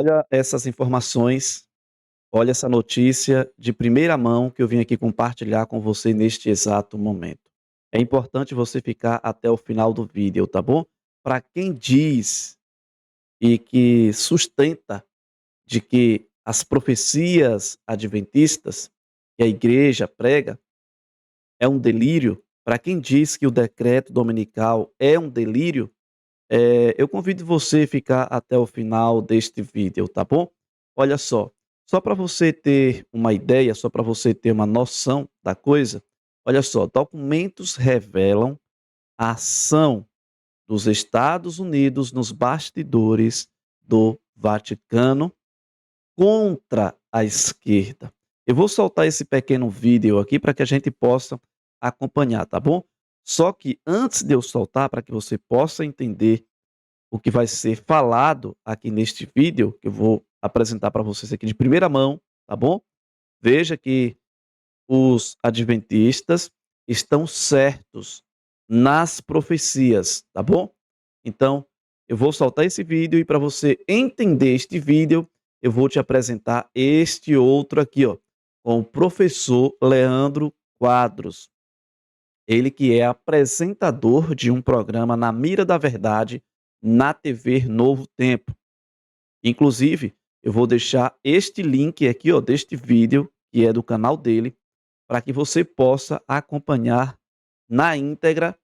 Olha essas informações, olha essa notícia de primeira mão que eu vim aqui compartilhar com você neste exato momento. É importante você ficar até o final do vídeo, tá bom? Para quem diz e que sustenta de que as profecias adventistas que a igreja prega é um delírio, para quem diz que o decreto dominical é um delírio, eu convido você a ficar até o final deste vídeo, tá bom? Olha só para você ter uma ideia, só para você ter uma noção da coisa, olha só, documentos revelam a ação dos Estados Unidos nos bastidores do Vaticano contra a esquerda. Eu vou soltar esse pequeno vídeo aqui para que a gente possa acompanhar, tá bom? Só que antes de eu soltar, para que você possa entender o que vai ser falado aqui neste vídeo, que eu vou apresentar para vocês aqui de primeira mão, tá bom? Veja que os adventistas estão certos nas profecias, tá bom? Então, eu vou soltar esse vídeo e para você entender este vídeo, eu vou te apresentar este outro aqui, ó, com o professor Leandro Quadros. Ele que é apresentador de um programa Na Mira da Verdade, na TV Novo Tempo. Inclusive, eu vou deixar este link aqui, ó, deste vídeo, que é do canal dele, para que você possa acompanhar na íntegra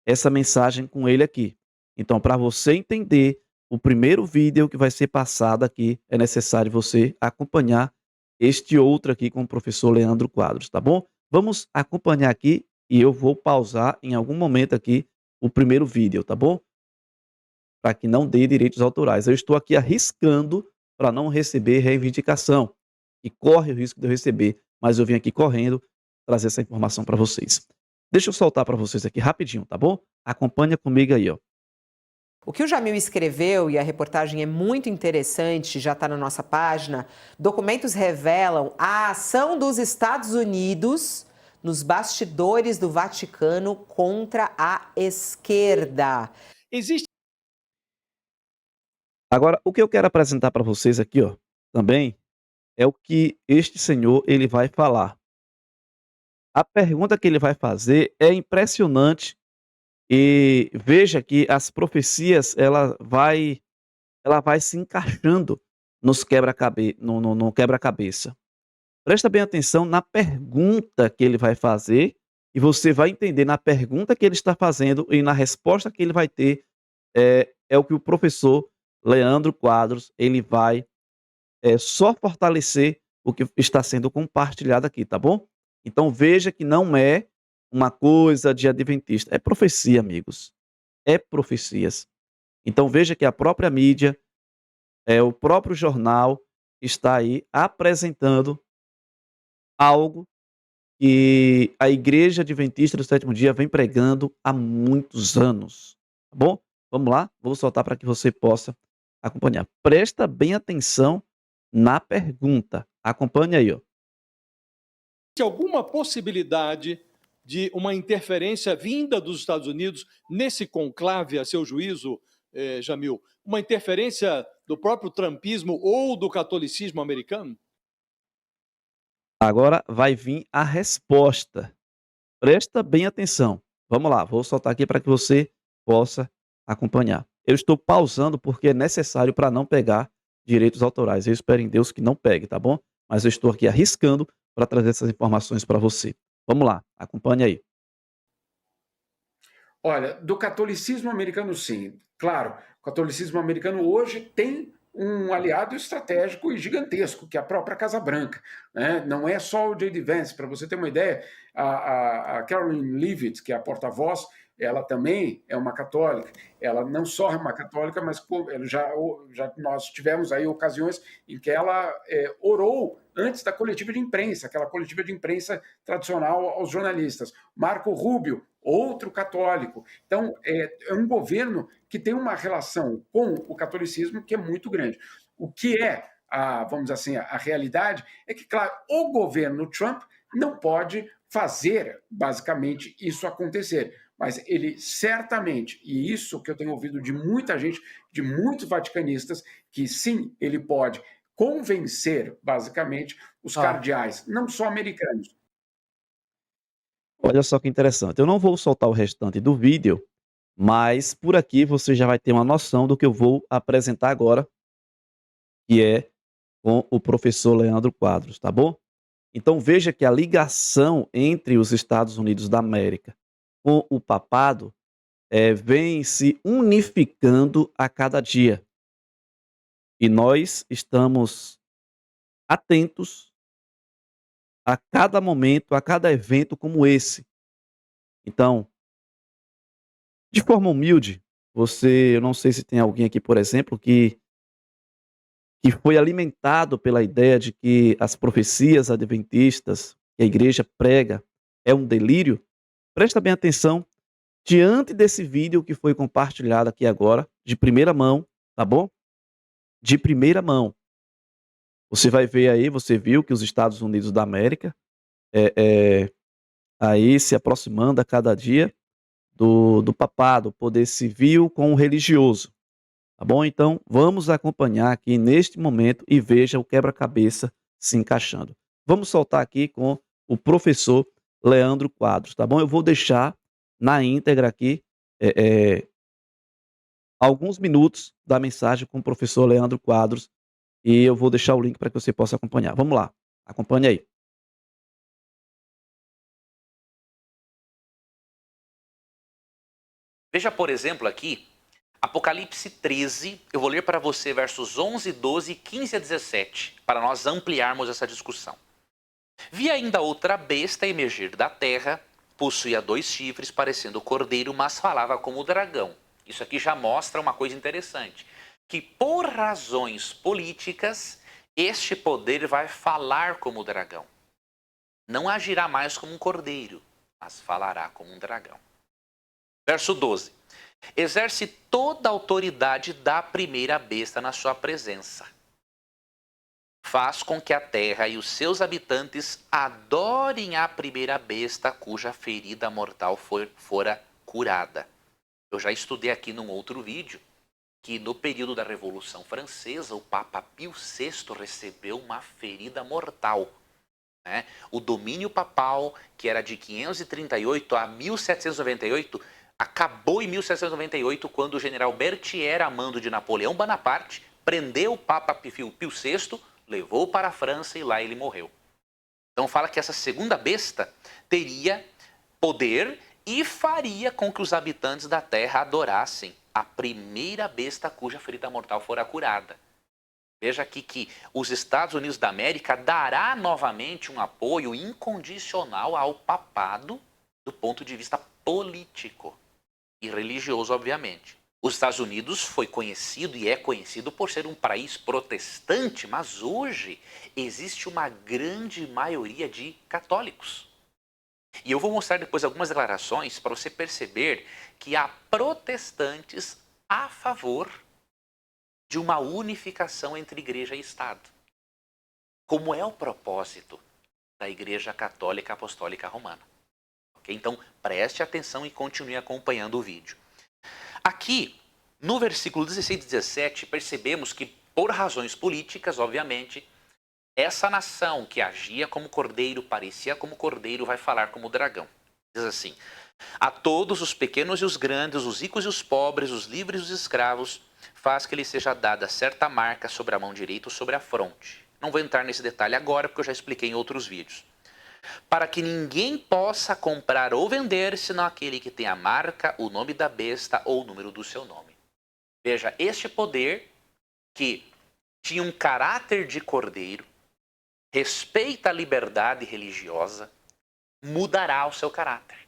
essa mensagem com ele aqui. Então, para você entender o primeiro vídeo que vai ser passado aqui, é necessário você acompanhar este outro aqui com o professor Leandro Quadros, tá bom? Vamos acompanhar aqui e eu vou pausar em algum momento aqui o primeiro vídeo, tá bom? Para que não dê direitos autorais. Eu estou aqui arriscando para não receber reivindicação, e corre o risco de eu receber, mas eu vim aqui correndo trazer essa informação para vocês. Deixa eu soltar para vocês aqui rapidinho, tá bom? Acompanha comigo aí, ó. O que o Jamil escreveu, e a reportagem é muito interessante, já está na nossa página, documentos revelam a ação dos Estados Unidos nos bastidores do Vaticano contra a esquerda. Existe. Agora, o que eu quero apresentar para vocês aqui, ó, também, é o que este senhor ele vai falar. A pergunta que ele vai fazer é impressionante e veja que as profecias ela vai se encaixando nos quebra-cabe no quebra-cabeça. Presta bem atenção na pergunta que ele vai fazer e você vai entender na pergunta que ele está fazendo e na resposta que ele vai ter, é o que o professor Leandro Quadros, ele vai, só fortalecer o que está sendo compartilhado aqui, tá bom? Então veja que não é uma coisa de adventista, é profecia, amigos, é profecias. Então veja que a própria mídia, o próprio jornal está aí apresentando algo que a Igreja Adventista do Sétimo Dia vem pregando há muitos anos, tá bom? Vamos lá? Vou soltar para que você possa acompanhar. Presta bem atenção na pergunta. Acompanhe aí, ó. Alguma possibilidade de uma interferência vinda dos Estados Unidos nesse conclave, a seu juízo, Jamil? Uma interferência do próprio trumpismo ou do catolicismo americano? Agora vai vir a resposta. Presta bem atenção. Vamos lá, vou soltar aqui para que você possa acompanhar. Eu estou pausando porque é necessário para não pegar direitos autorais. Eu espero em Deus que não pegue, tá bom? Mas eu estou aqui arriscando para trazer essas informações para você. Vamos lá, acompanhe aí. Olha, do catolicismo americano, sim. Claro, o catolicismo americano hoje tem um aliado estratégico e gigantesco, que é a própria Casa Branca. Né? Não é só o J.D. Vance. Para você ter uma ideia, a Caroline Leavitt, que é a porta-voz, ela também é uma católica. Ela não só é uma católica, mas já nós tivemos aí ocasiões em que ela orou antes da coletiva de imprensa, aquela coletiva de imprensa tradicional aos jornalistas. Marco Rubio, outro católico. Então, é um governo que tem uma relação com o catolicismo que é muito grande. O que é, vamos dizer assim, a realidade é que, claro, o governo Trump não pode fazer, basicamente, isso acontecer. Mas ele certamente, e isso que eu tenho ouvido de muita gente, de muitos vaticanistas, que sim, ele pode convencer, basicamente, os cardeais, não só americanos. Olha só que interessante. Eu não vou soltar o restante do vídeo, mas por aqui você já vai ter uma noção do que eu vou apresentar agora, que é com o professor Leandro Quadros, tá bom? Então veja que a ligação entre os Estados Unidos da América com o papado vem se unificando a cada dia. E nós estamos atentos a cada momento, a cada evento como esse. Então, de forma humilde, eu não sei se tem alguém aqui, por exemplo, que foi alimentado pela ideia de que as profecias adventistas que a igreja prega é um delírio. Presta bem atenção diante desse vídeo que foi compartilhado aqui agora, de primeira mão, tá bom? De primeira mão. Você vai ver aí, você viu que os Estados Unidos da América é, é, aí se aproximando a cada dia do papado, poder civil com o religioso. Tá bom? Então, vamos acompanhar aqui neste momento e veja o quebra-cabeça se encaixando. Vamos soltar aqui com o professor Leandro Quadros, tá bom? Eu vou deixar na íntegra aqui alguns minutos da mensagem com o professor Leandro Quadros e eu vou deixar o link para que você possa acompanhar. Vamos lá, acompanhe aí. Veja, por exemplo, aqui, Apocalipse 13, eu vou ler para você versos 11, 12, 15 a 17, para nós ampliarmos essa discussão. Vi ainda outra besta emergir da terra, possuía 2 chifres, parecendo cordeiro, mas falava como dragão. Isso aqui já mostra uma coisa interessante, que por razões políticas, este poder vai falar como dragão. Não agirá mais como um cordeiro, mas falará como um dragão. Verso 12. Exerce toda a autoridade da primeira besta na sua presença. Faz com que a terra e os seus habitantes adorem a primeira besta cuja ferida mortal fora curada. Eu já estudei aqui num outro vídeo que no período da Revolução Francesa o Papa Pio VI recebeu uma ferida mortal. O domínio papal, que era de 538 a 1798, acabou em 1798, quando o general Berthier, a mando de Napoleão Bonaparte, prendeu o Papa Pio VI, levou para a França e lá ele morreu. Então fala que essa segunda besta teria poder e faria com que os habitantes da terra adorassem a primeira besta cuja ferida mortal fora curada. Veja aqui que os Estados Unidos da América dará novamente um apoio incondicional ao papado do ponto de vista político e religioso, obviamente. Os Estados Unidos foi conhecido e é conhecido por ser um país protestante, mas hoje existe uma grande maioria de católicos. E eu vou mostrar depois algumas declarações para você perceber que há protestantes a favor de uma unificação entre igreja e Estado. Como é o propósito da Igreja Católica Apostólica Romana. Okay? Então, preste atenção e continue acompanhando o vídeo. Aqui, no versículo 16 e 17, percebemos que, por razões políticas, obviamente, essa nação que agia como cordeiro, parecia como cordeiro, vai falar como dragão. Diz assim: a todos os pequenos e os grandes, os ricos e os pobres, os livres e os escravos, faz que lhe seja dada certa marca sobre a mão direita ou sobre a fronte. Não vou entrar nesse detalhe agora, porque eu já expliquei em outros vídeos. Para que ninguém possa comprar ou vender, senão aquele que tem a marca, o nome da besta ou o número do seu nome. Veja, este poder que tinha um caráter de cordeiro, respeita a liberdade religiosa, mudará o seu caráter.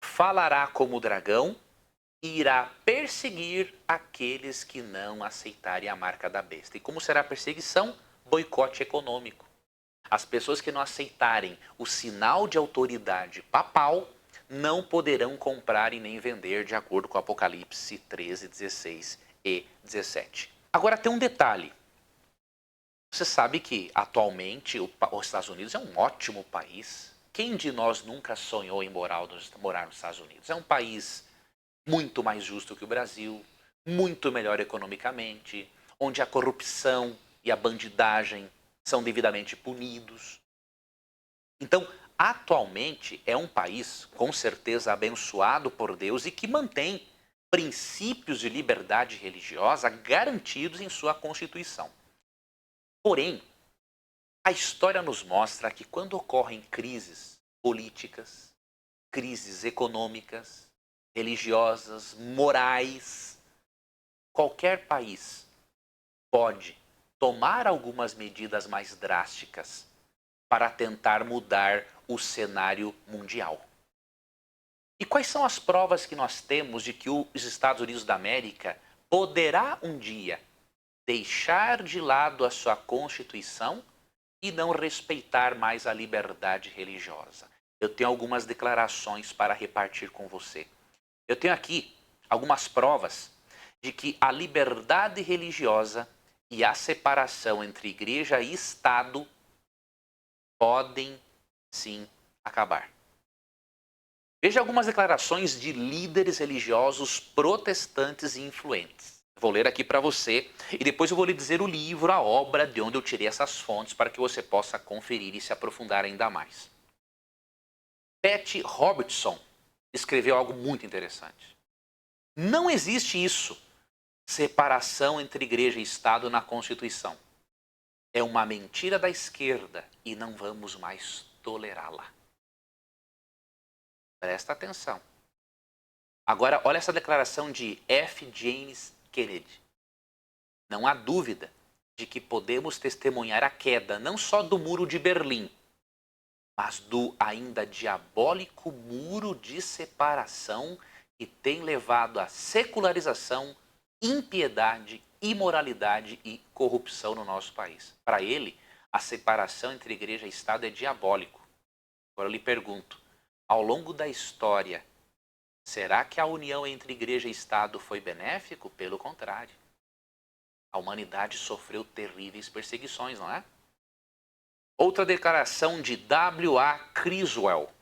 Falará como dragão e irá perseguir aqueles que não aceitarem a marca da besta. E como será a perseguição? Boicote econômico. As pessoas que não aceitarem o sinal de autoridade papal não poderão comprar e nem vender, de acordo com Apocalipse 13, 16 e 17. Agora tem um detalhe. Você sabe que atualmente os Estados Unidos é um ótimo país. Quem de nós nunca sonhou em morar nos Estados Unidos? É um país muito mais justo que o Brasil, muito melhor economicamente, onde a corrupção e a bandidagem são devidamente punidos. Então, atualmente é um país, com certeza, abençoado por Deus e que mantém princípios de liberdade religiosa garantidos em sua Constituição. Porém, a história nos mostra que quando ocorrem crises políticas, crises econômicas, religiosas, morais, qualquer país pode tomar algumas medidas mais drásticas para tentar mudar o cenário mundial. E quais são as provas que nós temos de que os Estados Unidos da América poderá um dia deixar de lado a sua Constituição e não respeitar mais a liberdade religiosa? Eu tenho algumas declarações para repartir com você. Eu tenho aqui algumas provas de que a liberdade religiosa e a separação entre igreja e Estado podem sim acabar. Veja algumas declarações de líderes religiosos protestantes e influentes. Vou ler aqui para você e depois eu vou lhe dizer o livro, a obra de onde eu tirei essas fontes para que você possa conferir e se aprofundar ainda mais. Pat Robertson escreveu algo muito interessante. Não existe isso, separação entre igreja e Estado na Constituição. É uma mentira da esquerda e não vamos mais tolerá-la. Presta atenção. Agora, olha essa declaração de F. James Kennedy. Não há dúvida de que podemos testemunhar a queda não só do Muro de Berlim, mas do ainda diabólico muro de separação que tem levado à secularização, impiedade, imoralidade e corrupção no nosso país. Para ele, a separação entre igreja e Estado é diabólico. Agora eu lhe pergunto, ao longo da história, será que a união entre igreja e Estado foi benéfico? Pelo contrário. A humanidade sofreu terríveis perseguições, não é? Outra declaração de W.A. Criswell.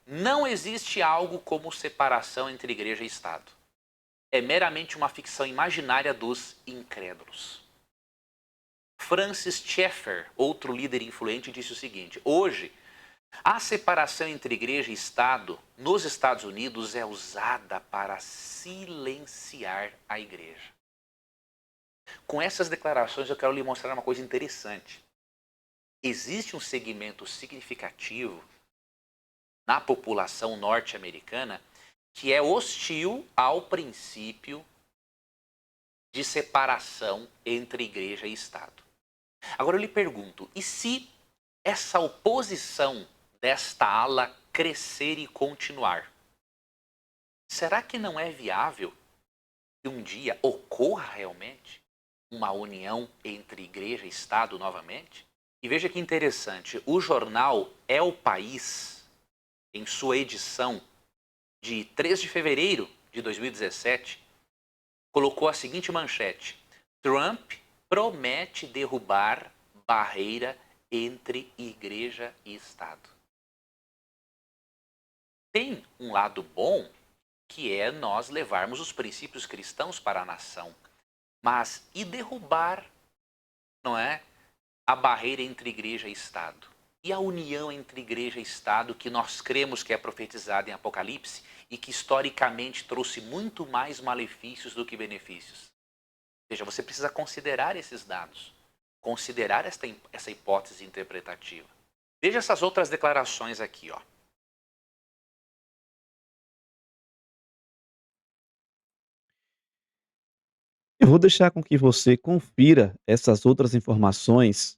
Não existe algo como separação entre igreja e Estado. É meramente uma ficção imaginária dos incrédulos. Francis Schaeffer, outro líder influente, disse o seguinte: hoje, a separação entre igreja e Estado nos Estados Unidos é usada para silenciar a igreja. Com essas declarações eu quero lhe mostrar uma coisa interessante. Existe um segmento significativo na população norte-americana que é hostil ao princípio de separação entre igreja e Estado. Agora eu lhe pergunto, e se essa oposição desta ala crescer e continuar? Será que não é viável que um dia ocorra realmente uma união entre igreja e Estado novamente? E veja que interessante, o jornal É o País, em sua edição de 3 de fevereiro de 2017, colocou a seguinte manchete: Trump promete derrubar barreira entre igreja e Estado. Tem um lado bom, que é nós levarmos os princípios cristãos para a nação. Mas e derrubar, não é, a barreira entre igreja e Estado? E a união entre igreja e Estado que nós cremos que é profetizada em Apocalipse e que historicamente trouxe muito mais malefícios do que benefícios? Veja, você precisa considerar esses dados, considerar essa hipótese interpretativa. Veja essas outras declarações aqui, ó. Eu vou deixar com que você confira essas outras informações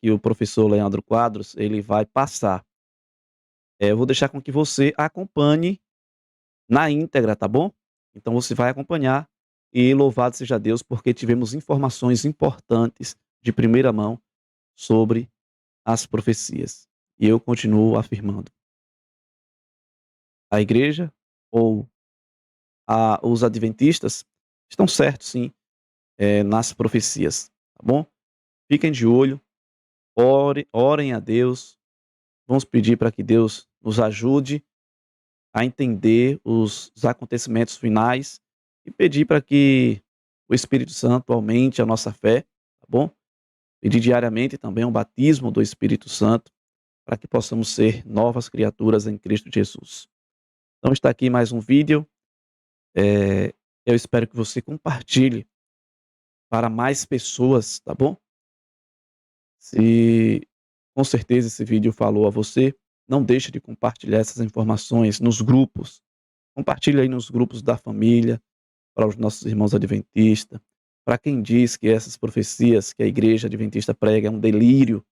que o professor Leandro Quadros ele vai passar. Eu vou deixar com que você acompanhe na íntegra, tá bom? Então você vai acompanhar e louvado seja Deus porque tivemos informações importantes de primeira mão sobre as profecias. E eu continuo afirmando: a igreja ou os adventistas estão certos, sim, nas profecias, tá bom? Fiquem de olho, orem a Deus, vamos pedir para que Deus nos ajude a entender os acontecimentos finais e pedir para que o Espírito Santo aumente a nossa fé, tá bom? Pedir diariamente também um batismo do Espírito Santo, para que possamos ser novas criaturas em Cristo Jesus. Então está aqui mais um vídeo, eu espero que você compartilhe para mais pessoas, tá bom? Se com certeza esse vídeo falou a você, não deixe de compartilhar essas informações nos grupos. Compartilhe aí nos grupos da família, para os nossos irmãos adventistas, para quem diz que essas profecias que a igreja adventista prega é um delírio,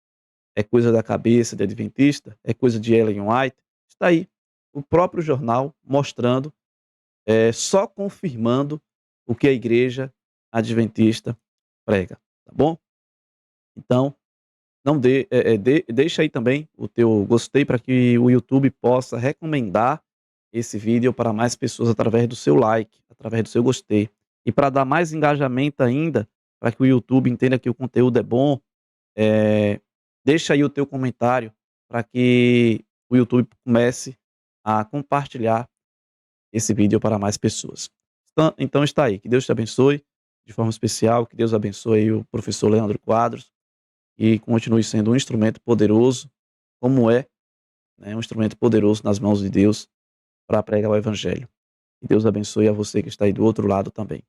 é coisa da cabeça de adventista, é coisa de Ellen White. Está aí o próprio jornal mostrando, só confirmando o que a igreja adventista prega, tá bom? Então, não deixa aí também o teu gostei para que o YouTube possa recomendar esse vídeo para mais pessoas através do seu like, através do seu gostei. E para dar mais engajamento ainda, para que o YouTube entenda que o conteúdo é bom, deixa aí o teu comentário para que o YouTube comece a compartilhar esse vídeo para mais pessoas. Então está aí, que Deus te abençoe de forma especial, que Deus abençoe aí o professor Leandro Quadros e continue sendo um instrumento poderoso, como é, né, um instrumento poderoso nas mãos de Deus para pregar o evangelho. Que Deus abençoe a você que está aí do outro lado também.